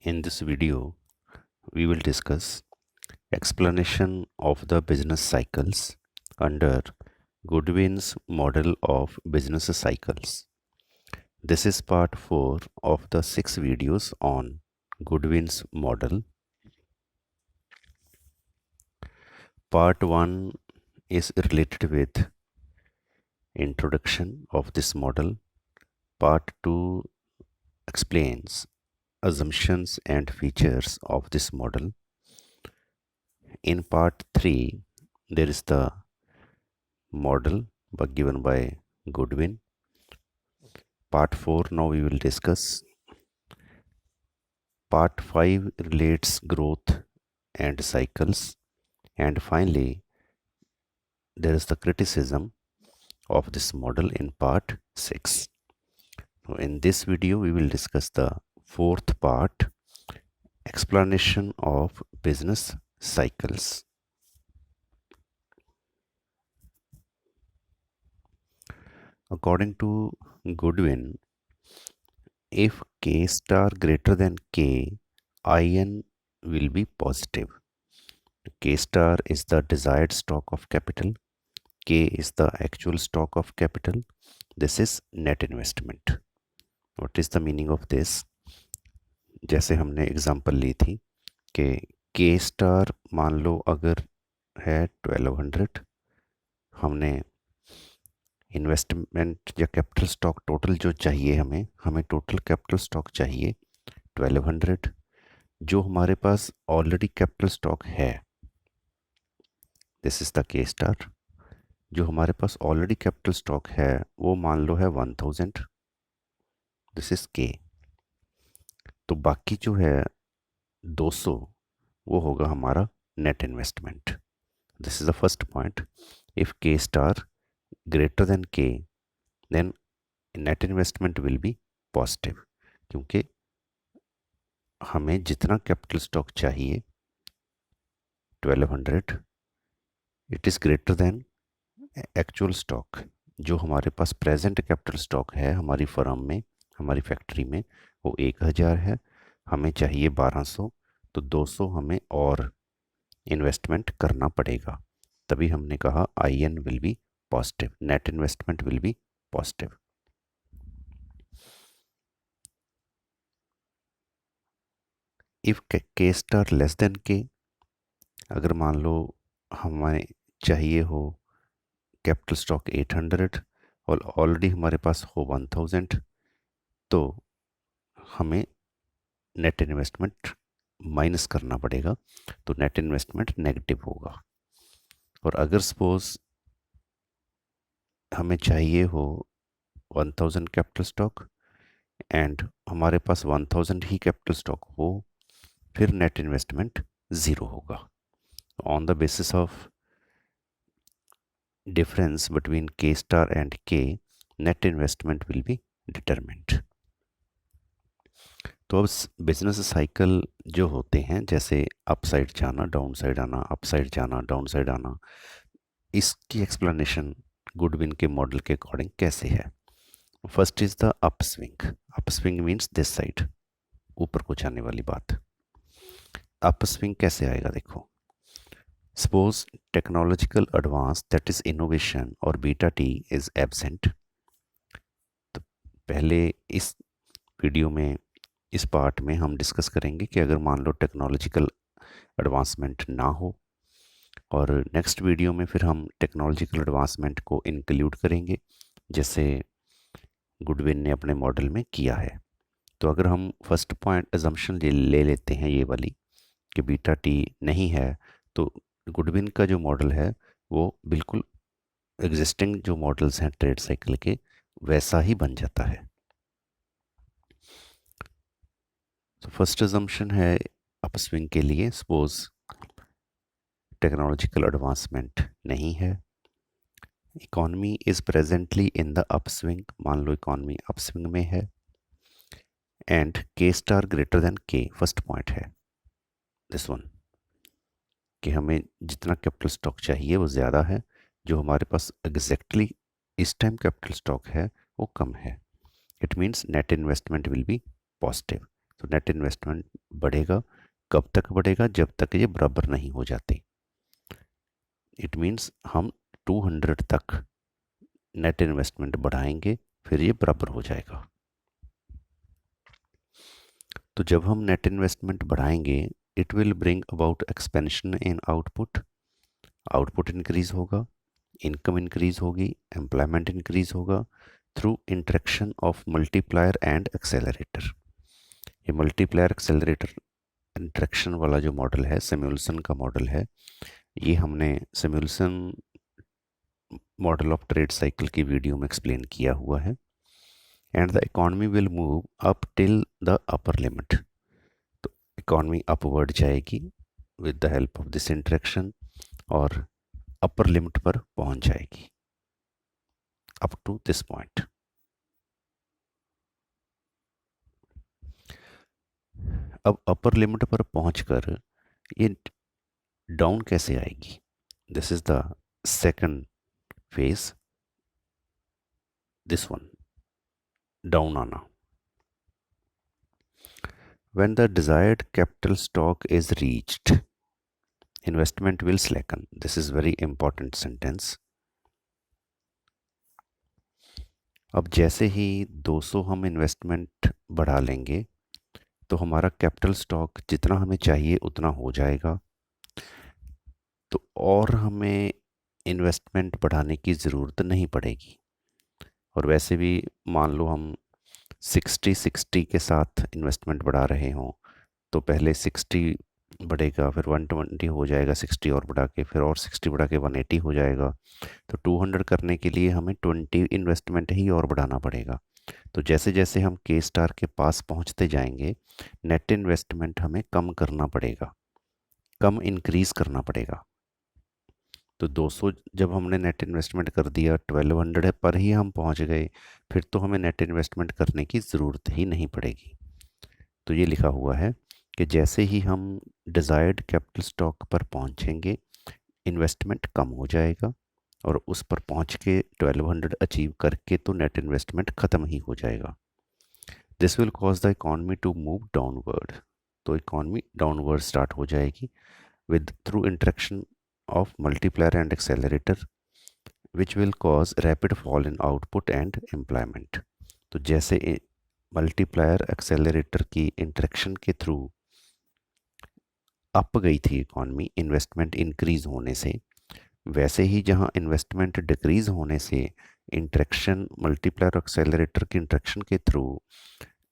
In this video, we will discuss explanation of the business cycles under Goodwin's model of business cycles. This is part 4 of the 6 videos on Goodwin's model. Part 1 is related with introduction of this model. Part 2 explains assumptions and features of this model. In part 3, there is the model given by Goodwin. Part 4 now we will discuss. Part 5 relates growth and cycles. And finally, there is the criticism of this model in part 6. So in this video, we will discuss the fourth part, explanation of business cycles. According to Goodwin, if K star greater than K, IN will be positive. K star is the desired stock of capital. K is the actual stock of capital. This is net investment. What is the meaning of this? जैसे हमने example ली थी कि K star मान लो अगर है 1200, हमने investment या capital stock total जो चाहिए हमें टोटल कैपिटल स्टॉक चाहिए 1200, जो हमारे पास ऑलरेडी कैपिटल स्टॉक है, this is the K star. जो हमारे पास ऑलरेडी कैपिटल स्टॉक है वो मान लो है 1000, दिस इज K। तो बाकी जो है 200 वो होगा हमारा net investment. This is the first point. If K star greater than K, then net investment will be positive, क्योंकि हमें जितना कैपिटल स्टॉक चाहिए 1200, it is greater than actual stock. जो हमारे पास प्रेजेंट कैपिटल स्टॉक है हमारी फर्म में, हमारी फैक्ट्री में, वो 1000 है, हमें चाहिए 1200, तो 200 हमें और इन्वेस्टमेंट करना पड़ेगा। तभी हमने कहा IN will be positive, net investment will be positive. If K star less than K, अगर मान लो हमें चाहिए हो कैपिटल स्टॉक 800 और ऑलरेडी हमारे पास हो 1000, तो हमें नेट इन्वेस्टमेंट माइनस करना पड़ेगा, तो नेट इन्वेस्टमेंट नेगेटिव होगा। और अगर सपोज हमें चाहिए हो 1000 कैपिटल स्टॉक एंड हमारे पास 1000 ही कैपिटल स्टॉक हो, फिर नेट इन्वेस्टमेंट ज़ीरो होगा। On the basis of difference between K star and K, net investment will be determined. तो अब बिजनेस साइकिल जो होते हैं, जैसे अप साइड जाना, डाउन साइड आना, अप साइड जाना, डाउन साइड आना, इसकी एक्सप्लेनेशन गुडविन के मॉडल के अकॉर्डिंग कैसे है? First is the up swing. Up swing means this side, ऊपर को जाने वाली बात। अप स्विंग कैसे आएगा? देखो, Suppose technological advance, that is innovation, or beta T is absent. तो पहले इस वीडियो में, इस पार्ट में हम डिस्कस करेंगे कि अगर मान लो टेक्नोलॉजिकल एडवांसमेंट ना हो, और नेक्स्ट वीडियो में फिर हम टेक्नोलॉजिकल एडवांसमेंट को इंक्लूड करेंगे जैसे गुडविन ने अपने मॉडल में किया है। तो अगर हम फर्स्ट पॉइंट एजम्पशन ले लेते हैं ये वाली कि बीटा टी नहीं है, तो गुडविन का जो मॉडल है वो बिल्कुल एग्जिस्टिंग जो मॉडल्स हैं ट्रेड साइकिल के वैसा ही बन जाता है। तो फर्स्ट एजम्पशन है अपस्विंग के लिए, सपोज टेक्नोलॉजिकल एडवांसमेंट नहीं है, economy is presently in the upswing, मान लो इकॉनमी अपस्विंग में है, and K star greater than K, first point है दिस वन, कि हमें जितना कैपिटल स्टॉक चाहिए वो ज़्यादा है, जो हमारे पास एग्जैक्टली इस टाइम कैपिटल स्टॉक है वो कम है। It means net investment will be positive. तो नेट इन्वेस्टमेंट बढ़ेगा। कब तक बढ़ेगा? जब तक ये बराबर नहीं हो जाते। इट मीन्स हम 200 तक नेट इन्वेस्टमेंट बढ़ाएंगे, फिर ये बराबर हो जाएगा। तो जब हम नेट इन्वेस्टमेंट बढ़ाएंगे, it will bring about expansion in output. Output increase होगा, इनकम इंक्रीज होगी, एम्प्लॉयमेंट इंक्रीज होगा through interaction of multiplier and accelerator. ये मल्टीप्लायर एक्सेलरेटर इंटरेक्शन वाला जो मॉडल है, सिमुलेशन का मॉडल है, ये हमने simulation model of trade cycle की वीडियो में एक्सप्लेन किया हुआ है। And the economy will move up till the upper limit. तो इकॉनमी अपवर्ड जाएगी with the help of this interaction और अपर लिमिट पर पहुंच जाएगी अप टू दिस पॉइंट। अब अपर लिमिट पर पहुंचकर ये डाउन कैसे आएगी? This is the second phase, this one, down आना। When the desired capital stock is reached, investment will slacken. This is very important sentence. अब जैसे ही 200 हम इन्वेस्टमेंट बढ़ा लेंगे तो हमारा कैपिटल स्टॉक जितना हमें चाहिए उतना हो जाएगा, तो और हमें इन्वेस्टमेंट बढ़ाने की ज़रूरत नहीं पड़ेगी। और वैसे भी मान लो हम 60-60 के साथ इन्वेस्टमेंट बढ़ा रहे हों, तो पहले 60 बढ़ेगा, फिर 120 हो जाएगा, 60 और बढ़ा के, फिर और 60 बढ़ा के 180 हो जाएगा। तो 200 करने के लिए हमें 20 इन्वेस्टमेंट ही और बढ़ाना पड़ेगा। तो जैसे जैसे हम के स्टार के पास पहुंचते जाएंगे, नेट इन्वेस्टमेंट हमें कम करना पड़ेगा, कम इंक्रीज करना पड़ेगा। तो 200 जब हमने नेट इन्वेस्टमेंट कर दिया, 1200 पर ही हम पहुंच गए, फिर तो हमें नेट इन्वेस्टमेंट करने की ज़रूरत ही नहीं पड़ेगी। तो ये लिखा हुआ है कि जैसे ही हम डिज़ायर्ड कैपिटल स्टॉक पर पहुंचेंगे, इन्वेस्टमेंट कम हो जाएगा और उस पर पहुंच के 1200 अचीव करके तो नेट इन्वेस्टमेंट ख़त्म ही हो जाएगा। This will cause the economy to move downward. तो इकॉनमी डाउनवर्ड स्टार्ट हो जाएगी with through interaction of multiplier and accelerator which will cause rapid fall in output and employment. तो जैसे मल्टीप्लायर एक्सेलरेटर की इंटरेक्शन के थ्रू अप गई थी economy investment increase होने से, वैसे ही जहां इन्वेस्टमेंट डिक्रीज होने से इंटरेक्शन मल्टीप्लायर एक्सेलरेटर की इंटरेक्शन के थ्रू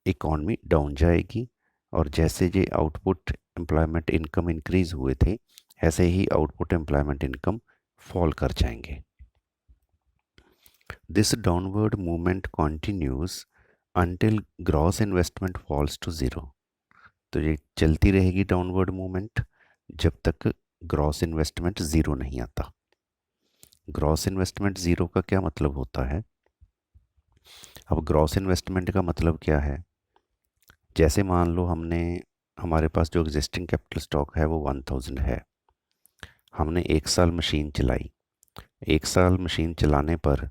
इकॉनमी डाउन जाएगी। और जैसे ये आउटपुट एम्प्लॉयमेंट इनकम इंक्रीज हुए थे, ऐसे ही आउटपुट एम्प्लॉयमेंट इनकम फॉल कर जाएंगे। This downward movement continues until gross investment falls to zero. तो ये चलती रहेगी डाउनवर्ड मूवमेंट जब तक ग्रॉस इन्वेस्टमेंट ज़ीरो नहीं आता। ग्रॉस इन्वेस्टमेंट ज़ीरो का क्या मतलब होता है? अब ग्रॉस इन्वेस्टमेंट का मतलब क्या है? जैसे मान लो हमारे पास जो एग्जिस्टिंग कैपिटल स्टॉक है वो 1000 है। हमने 1 साल मशीन चलाई। 1 साल मशीन चलाने पर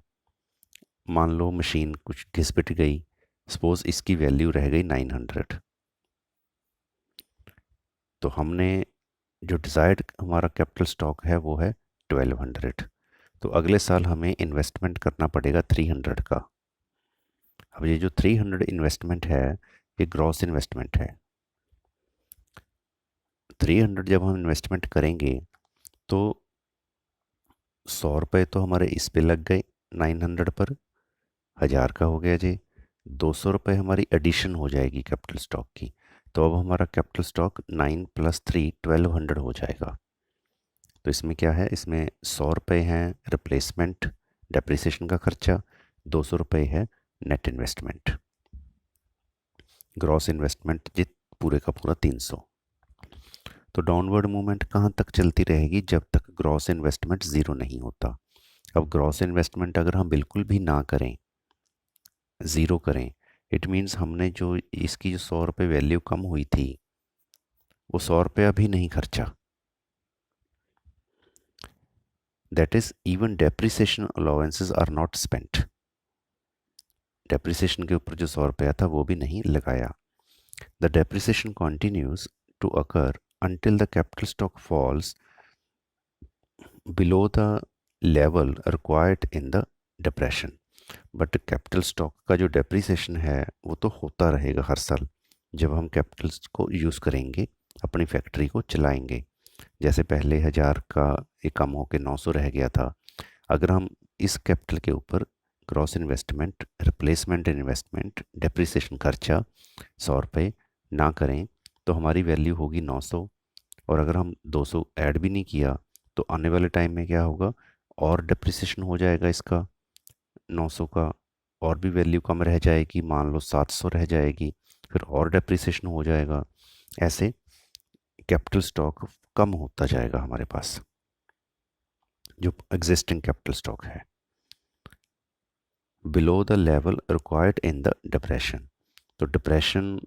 मान लो मशीन कुछ घिस-पिट गई, सपोज इसकी वैल्यू रह गई 900। तो हमने जो डिज़ायर्ड हमारा कैपिटल स्टॉक है वो है 1200। तो अगले साल हमें इन्वेस्टमेंट करना पड़ेगा 300 का। अब ये जो 300 इन्वेस्टमेंट है, ये ग्रॉस इन्वेस्टमेंट है। 300 जब हम इन्वेस्टमेंट करेंगे तो 100 रुपये तो हमारे इस पे लग गए 900 पर, 1000 का हो गया जी। 200 रुपये हमारी एडिशन हो जाएगी कैपिटल स्टॉक की। तो अब हमारा कैपिटल स्टॉक 9 + 3 1200 हो जाएगा। तो इसमें क्या है? इसमें 100 रुपये हैं रिप्लेसमेंट डेप्रिसिएशन का खर्चा, 200 रुपये है नेट इन्वेस्टमेंट। ग्रॉस इन्वेस्टमेंट जित पूरे का पूरा 300। तो डाउनवर्ड मूवमेंट कहाँ तक चलती रहेगी? जब तक ग्रॉस इन्वेस्टमेंट ज़ीरो नहीं होता। अब ग्रॉस इन्वेस्टमेंट अगर हम बिल्कुल भी ना करें, ज़ीरो करें, इट मीन्स हमने जो इसकी जो 100 रुपये वैल्यू कम हुई थी, वो 100 रुपये अभी नहीं खर्चा। That is even depreciation allowances are not spent. Depreciation के ऊपर जो 100 रुपया था वो भी नहीं लगाया। The depreciation continues to occur until the capital stock falls below the level required in the depression. But capital stock का जो डेप्रिसिएशन है वो तो होता रहेगा हर साल जब हम कैपिटल को यूज़ करेंगे, अपनी फैक्ट्री को चलाएंगे। जैसे पहले 1000 का ये कम होकर 900 रह गया था। अगर हम इस कैपिटल के ऊपर cross investment, replacement investment, depreciation खर्चा 100 रुपये ना करें तो हमारी वैल्यू होगी 900। और अगर हम 200 ऐड भी नहीं किया तो आने वाले टाइम में क्या होगा, और डेप्रिसिएशन हो जाएगा इसका 900 का, और भी वैल्यू कम रह जाएगी, मान लो 700 रह जाएगी, फिर और डेप्रिसिएशन हो जाएगा। ऐसे कैपिटल स्टॉक कम होता जाएगा हमारे पास, जो एग्जिस्टिंग कैपिटल स्टॉक है, below the level required in the depression. तो डिप्रेशन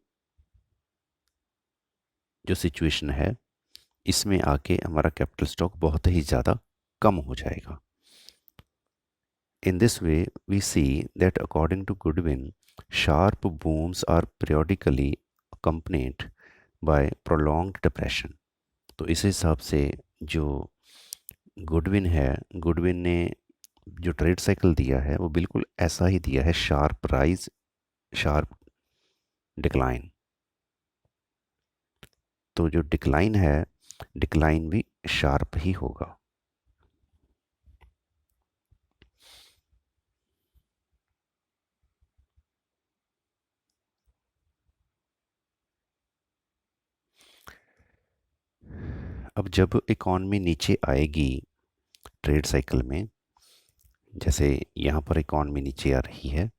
जो सिचुएशन है इसमें आके हमारा कैपिटल स्टॉक बहुत ही ज़्यादा कम हो जाएगा। In this way, we see that according to Goodwin, sharp booms are periodically accompanied by prolonged depression. तो इस हिसाब से जो गुडविन है, गुडविन ने जो ट्रेड साइकिल दिया है वो बिल्कुल ऐसा ही दिया है, शार्प राइज शार्प डिक्लाइन। तो जो डिक्लाइन है, डिक्लाइन भी शार्प ही होगा। अब जब इकॉनमी नीचे आएगी ट्रेड साइकिल में, जैसे यहाँ पर इकॉनमी नीचे आ रही है,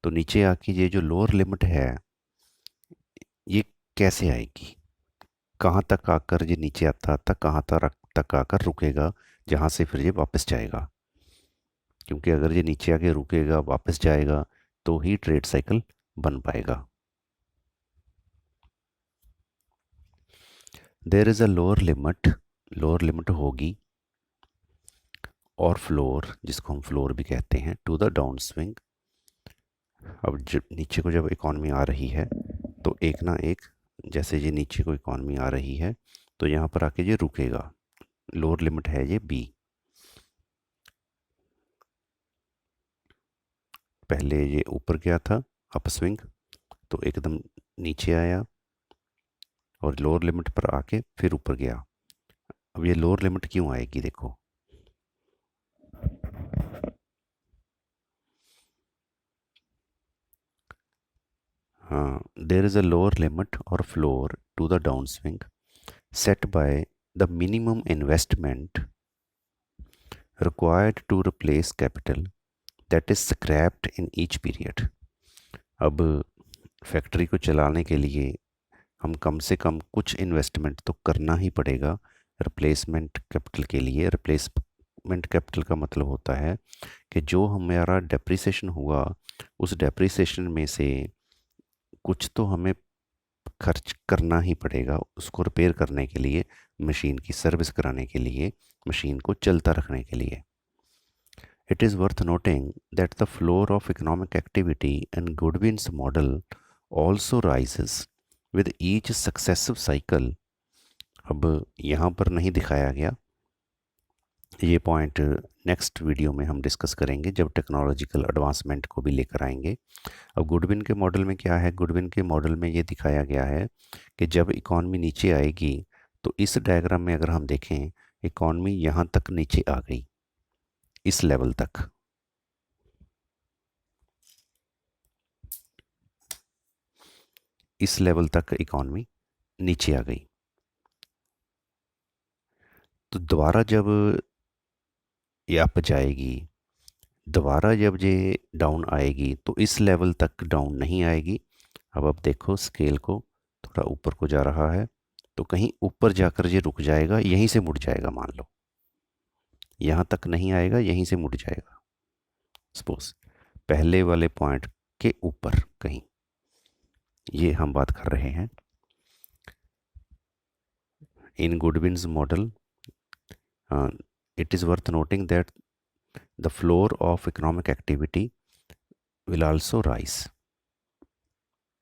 तो नीचे आके ये जो लोअर लिमिट है ये कैसे आएगी, कहाँ तक आकर ये नीचे आता आता कहाँ तक आकर रुकेगा, जहाँ से फिर ये वापस जाएगा। क्योंकि अगर ये नीचे आके रुकेगा, वापस जाएगा, तो ही ट्रेड साइकिल बन पाएगा। There is a lower limit होगी, और फ्लोर, जिसको हम फ्लोर भी कहते हैं, टू द डाउन स्विंग। अब जब नीचे को जब इकॉनमी आ रही है तो एक ना एक, जैसे ये नीचे को इकॉनमी आ रही है तो यहाँ पर आके ये रुकेगा। लोअर लिमिट है ये बी। पहले ये ऊपर गया था अप स्विंग, तो एकदम नीचे आया और लोअर लिमिट पर आके फिर ऊपर गया। अब ये लोअर लिमिट क्यों आएगी, देखो, हाँ, there is a lower limit और floor to the down swing set by the minimum investment required to replace capital that is scrapped in each period. अब फैक्ट्री को चलाने के लिए हम कम से कम कुछ इन्वेस्टमेंट तो करना ही पड़ेगा रिप्लेसमेंट कैपिटल के लिए। रिप्लेसमेंट कैपिटल का मतलब होता है कि जो हमारा डेप्रिसिएशन हुआ उस डेप्रिसिएशन में से कुछ तो हमें खर्च करना ही पड़ेगा उसको रिपेयर करने के लिए, मशीन की सर्विस कराने के लिए, मशीन को चलता रखने के लिए। It is worth noting that the floor of economic activity in Goodwin's model also rises with each successive cycle. अब यहाँ पर नहीं दिखाया गया, ये पॉइंट नेक्स्ट वीडियो में हम डिस्कस करेंगे जब टेक्नोलॉजिकल एडवांसमेंट को भी लेकर आएंगे। अब गुडविन के मॉडल में क्या है, गुडविन के मॉडल में ये दिखाया गया है कि जब इकॉनमी नीचे आएगी तो इस डायग्राम में अगर हम देखें, इकॉनमी यहाँ तक नीचे आ गई, इस लेवल तक। इस लेवल तक इकॉनमी नीचे आ गई, तो दोबारा जब ये अप जाएगी, दोबारा जब ये डाउन आएगी तो इस लेवल तक डाउन नहीं आएगी। अब देखो स्केल को, थोड़ा ऊपर को जा रहा है, तो कहीं ऊपर जाकर ये रुक जाएगा, यहीं से मुड़ जाएगा। मान लो यहाँ तक नहीं आएगा, यहीं से मुड़ जाएगा, सपोज पहले वाले पॉइंट के ऊपर कहीं, ये हम बात कर रहे हैं। इन गुडविन्स model it is worth noting that the floor of economic activity will also rise.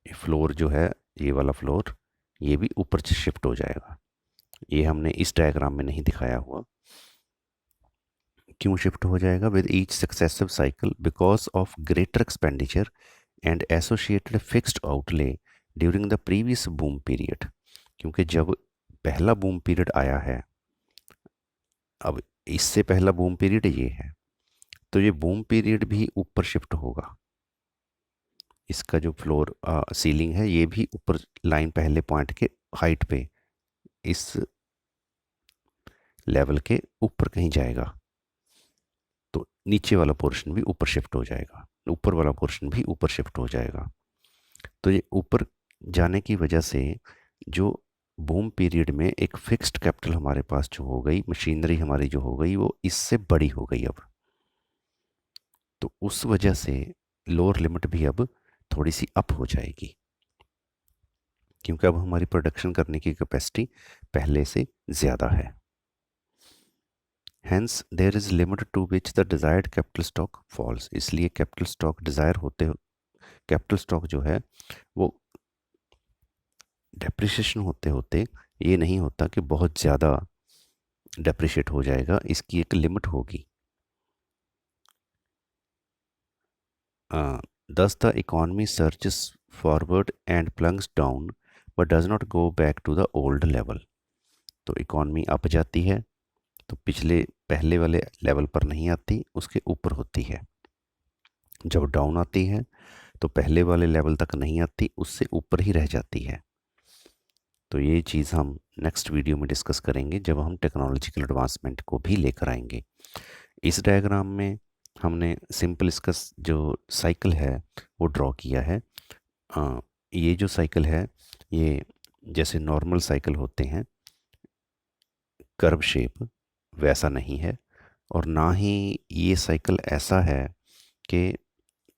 Floor जो है, ये वाला फ्लोर, ये भी ऊपर से शिफ्ट हो जाएगा। ये हमने इस डायग्राम में नहीं दिखाया हुआ। क्यों शिफ्ट हो जाएगा? With each successive cycle because of greater expenditure and associated fixed outlay during the previous boom period. क्योंकि जब पहला बूम पीरियड आया है, अब इससे पहला बूम पीरियड ये है, तो ये बूम पीरियड भी ऊपर शिफ्ट होगा। इसका जो फ्लोर सीलिंग है ये भी ऊपर लाइन पहले पॉइंट के हाइट पे इस लेवल के ऊपर कहीं जाएगा, तो नीचे वाला पोर्शन भी ऊपर शिफ्ट हो जाएगा, ऊपर वाला पोर्शन भी ऊपर शिफ्ट हो जाएगा। तो ये ऊपर जाने की वजह से जो बूम पीरियड में एक फिक्स्ड कैपिटल हमारे पास जो हो गई, मशीनरी हमारी जो हो गई, वो इससे बड़ी हो गई अब। तो उस वजह से लोअर लिमिट भी अब थोड़ी सी अप हो जाएगी, क्योंकि अब हमारी प्रोडक्शन करने की कैपेसिटी पहले से ज़्यादा है। Hence there is limit to which the desired capital stock falls। इसलिए कैपिटल स्टॉक डिज़ायर होते, कैपिटल स्टॉक जो है वो डेप्रिसिएशन होते होते ये नहीं होता कि बहुत ज़्यादा डेप्रिशिएट हो जाएगा, इसकी एक लिमिट होगी। Thus the economy surges forward and plunges down but does not go back to the old level। तो इकॉनमी अप जाती है तो पिछले पहले वाले लेवल पर नहीं आती, उसके ऊपर होती है। जब डाउन आती है तो पहले वाले लेवल तक नहीं आती, उससे ऊपर ही रह जाती है। तो ये चीज़ हम नेक्स्ट वीडियो में डिस्कस करेंगे जब हम टेक्नोलॉजिकल एडवांसमेंट को भी लेकर आएंगे। इस डायग्राम में हमने सिंपल इसका जो साइकिल है वो ड्रॉ किया है। ये जो साइकिल है ये जैसे नॉर्मल साइकिल होते हैं कर्व शेप, वैसा नहीं है। और ना ही ये साइकिल ऐसा है कि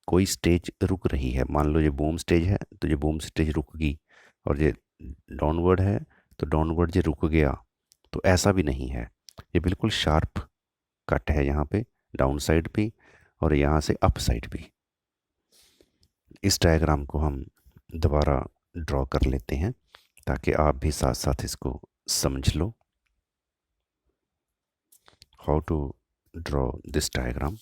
कोई स्टेज रुक रही है। मान लो ये बूम स्टेज है तो ये बूम स्टेज रुक गई, और ये डाउनवर्ड है तो डाउनवर्ड ये रुक गया, तो ऐसा भी नहीं है। ये बिल्कुल शार्प कट है यहाँ पे डाउन साइड भी और यहाँ से अप साइड भी। इस डायग्राम को हम दोबारा ड्रॉ कर लेते हैं ताकि आप भी साथ साथ इसको समझ लो। How to draw this diagram.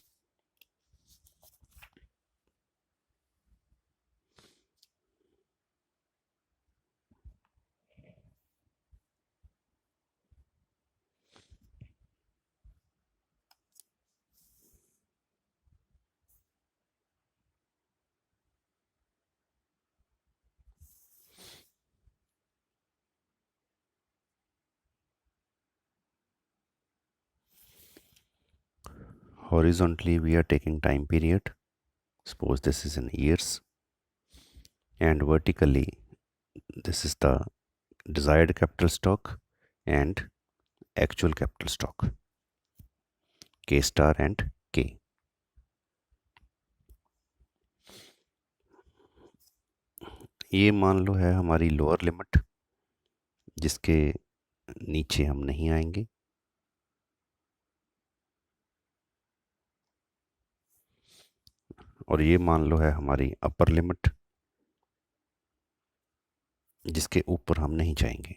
Horizontally we are taking time period, suppose this is in years, and vertically this is the desired capital stock and actual capital stock, K star and K। ये मान लो है हमारी lower limit जिसके नीचे हम नहीं आएंगे, और ये मान लो है हमारी अपर लिमिट जिसके ऊपर हम नहीं जाएंगे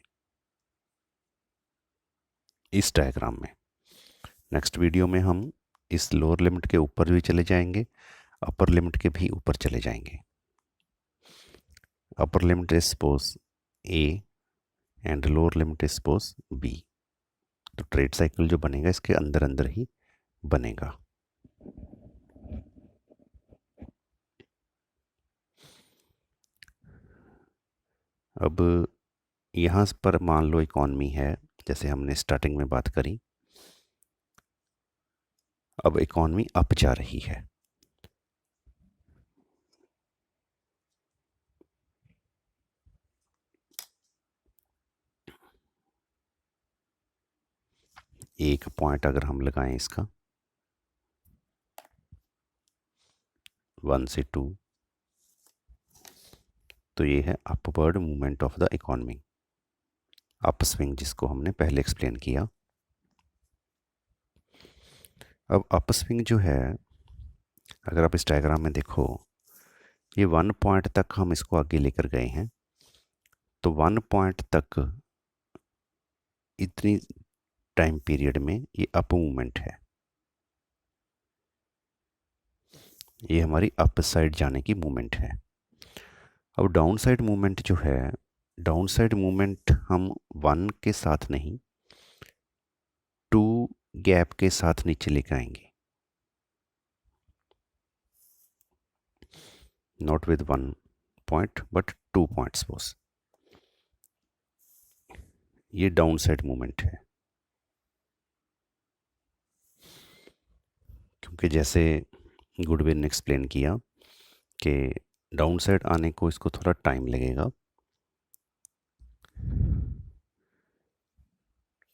इस डायग्राम में। नेक्स्ट वीडियो में हम इस लोअर लिमिट के ऊपर भी चले जाएंगे, अपर लिमिट के भी ऊपर चले जाएंगे। Upper limit is suppose A and lower limit is suppose B. तो ट्रेड साइकिल जो बनेगा इसके अंदर अंदर ही बनेगा। अब यहाँ पर मान लो इकॉनमी है जैसे हमने स्टार्टिंग में बात करी, अब इकॉनमी अप जा रही है। एक पॉइंट अगर हम लगाएं इसका 1 से 2, तो ये है upward movement of the economy, up swing जिसको हमने पहले एक्सप्लेन किया। अब अप स्विंग जो है, अगर आप इस डायग्राम में देखो, ये 1 पॉइंट तक हम इसको आगे लेकर गए हैं, तो 1 पॉइंट तक इतनी टाइम पीरियड में ये अप मूवमेंट है, ये हमारी अप साइड जाने की मूवमेंट है। अब डाउन साइड मूवमेंट जो है, डाउन साइड मूवमेंट हम 1 के साथ नहीं, 2 गैप के साथ नीचे लेकर आएंगे, not with 1 point but 2 points boss. ये डाउन साइड मूवमेंट है, क्योंकि जैसे गुडविन ने एक्सप्लेन किया कि डाउन साइड आने को इसको थोड़ा टाइम लगेगा,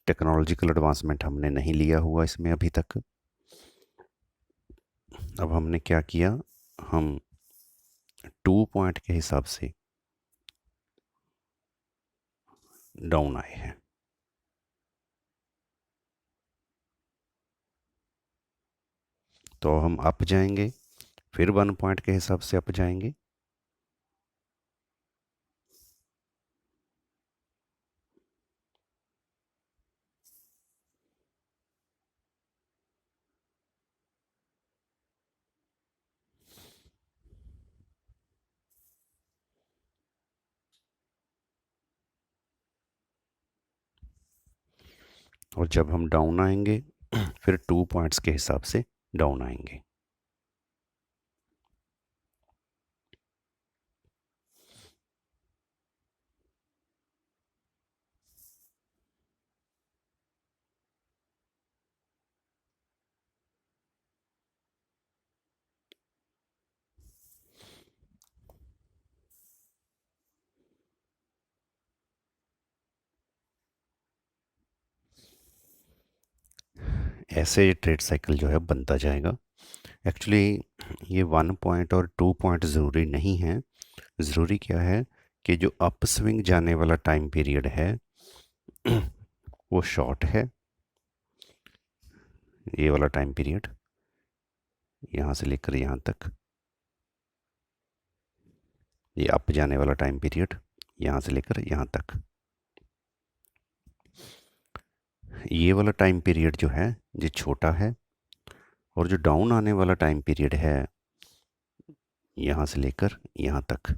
टेक्नोलॉजिकल एडवांसमेंट हमने नहीं लिया हुआ इसमें अभी तक। अब हमने क्या किया, हम 2 पॉइंट के हिसाब से डाउन आए हैं। तो हम अप जाएंगे, फिर 1 पॉइंट के हिसाब से अप जाएंगे, और जब हम डाउन आएंगे फिर 2 पॉइंट्स के हिसाब से डाउन आएंगे। ऐसे ट्रेड साइकिल जो है बनता जाएगा। एक्चुअली ये 1 पॉइंट और 2 पॉइंट ज़रूरी नहीं है, ज़रूरी क्या है कि जो अप स्विंग जाने वाला टाइम पीरियड है वो शॉर्ट है, ये वाला टाइम पीरियड यहाँ से लेकर यहाँ तक, ये अप जाने वाला टाइम पीरियड यहाँ से लेकर यहाँ तक, ये वाला टाइम पीरियड जो है ये छोटा है, और जो डाउन आने वाला टाइम पीरियड है यहाँ से लेकर यहाँ तक,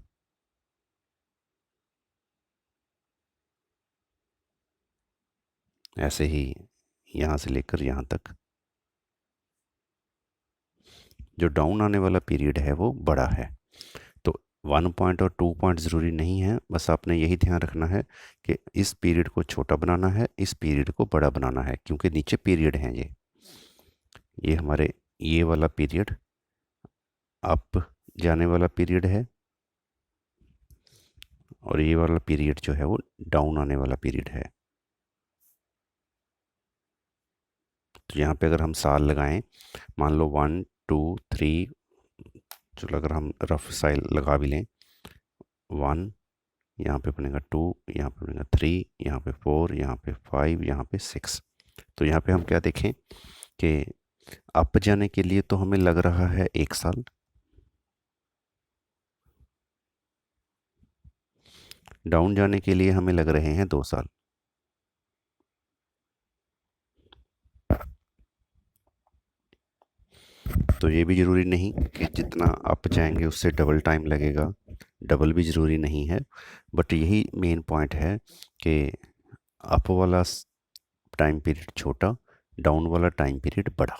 ऐसे ही यहाँ से लेकर यहाँ तक, जो डाउन आने वाला पीरियड है वो बड़ा है। तो 1 पॉइंट और 2 पॉइंट ज़रूरी नहीं है, बस आपने यही ध्यान रखना है कि इस पीरियड को छोटा बनाना है, इस पीरियड को बड़ा बनाना है, क्योंकि नीचे पीरियड हैं ये हमारे, ये वाला पीरियड अप जाने वाला पीरियड है, और ये वाला पीरियड जो है वो डाउन आने वाला पीरियड है। तो यहाँ पे अगर हम साल लगाएं, मान लो 1 2 3, चलो अगर हम रफ साइल लगा भी लें, 1, यहाँ पे बनेगा 2, यहाँ पे बनेगा 3, यहाँ पे 4, यहाँ पे 5, यहाँ पे 6। तो यहाँ पे हम क्या देखें कि अप जाने के लिए तो हमें लग रहा है 1 साल, डाउन जाने के लिए हमें लग रहे हैं 2 साल। तो ये भी ज़रूरी नहीं कि जितना अप जाएंगे उससे डबल टाइम लगेगा, डबल भी ज़रूरी नहीं है, बट यही मेन पॉइंट है कि अप वाला टाइम पीरियड छोटा, डाउन वाला टाइम पीरियड बड़ा।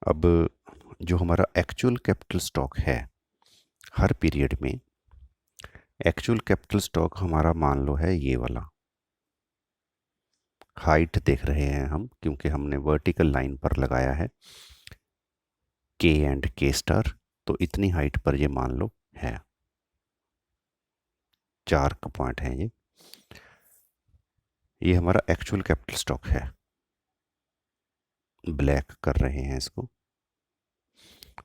अब जो हमारा एक्चुअल कैपिटल स्टॉक है हर पीरियड में, एक्चुअल कैपिटल स्टॉक हमारा मान लो है ये वाला, हाइट देख रहे हैं हम क्योंकि हमने वर्टिकल लाइन पर लगाया है के एंड के स्टार, तो इतनी हाइट पर ये मान लो है, 4 का पॉइंट है ये हमारा एक्चुअल कैपिटल स्टॉक है, ब्लैक कर रहे हैं इसको।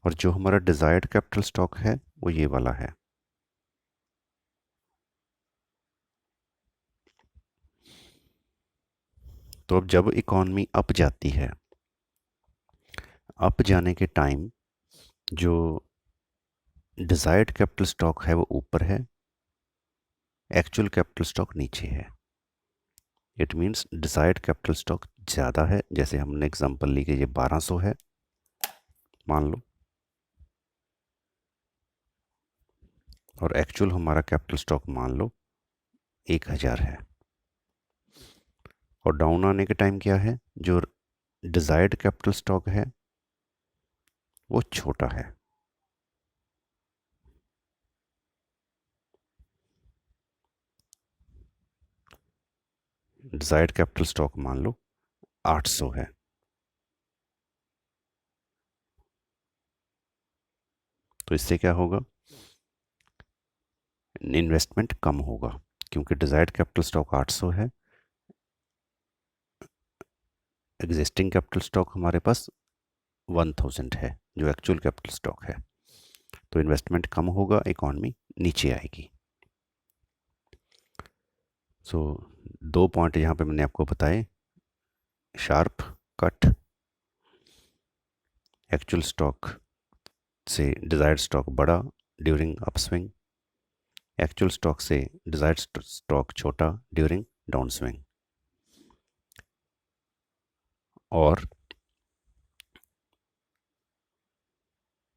और जो हमारा डिजायर्ड कैपिटल स्टॉक है वो ये वाला है। तो अब जब इकॉनमी अप जाती है, अप जाने के टाइम जो डिज़ायर्ड कैपिटल स्टॉक है वो ऊपर है, एक्चुअल कैपिटल स्टॉक नीचे है। It means desired capital stock ज़्यादा है, जैसे हमने एग्जांपल ली कि ये 1200 है मान लो, और एक्चुअल हमारा कैपिटल स्टॉक मान लो 1000 है। और डाउन आने के टाइम क्या है, जो डिज़ायर्ड कैपिटल स्टॉक है वो छोटा है। डिज़ायर्ड कैपिटल स्टॉक मान लो 800 है। तो इससे क्या होगा, इन्वेस्टमेंट कम होगा, क्योंकि डिज़ायर्ड कैपिटल स्टॉक 800 है, एग्जिस्टिंग कैपिटल स्टॉक हमारे पास 1000 है जो एक्चुअल कैपिटल स्टॉक है। तो इन्वेस्टमेंट कम होगा, इकॉनमी नीचे आएगी। सो दो पॉइंट यहाँ पे मैंने आपको बताए, शार्प कट एक्चुअल स्टॉक से डिज़ायर्ड स्टॉक बड़ा ड्यूरिंग अपस्विंग, एक्चुअल स्टॉक से डिज़ायर्ड स्टॉक छोटा ड्यूरिंग डाउन स्विंग। और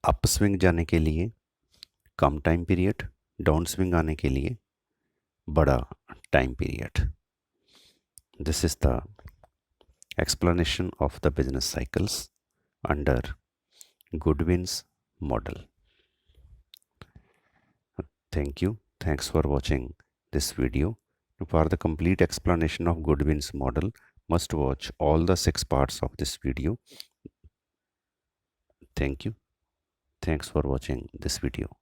अप स्विंग जाने के लिए कम टाइम पीरियड, डाउन स्विंग आने के लिए बड़ा time period. This is the explanation of the business cycles under Goodwin's model. Thank you. Thanks for watching this video. For the complete explanation of Goodwin's model, must watch all the 6 parts of this video. Thank you. Thanks for watching this video.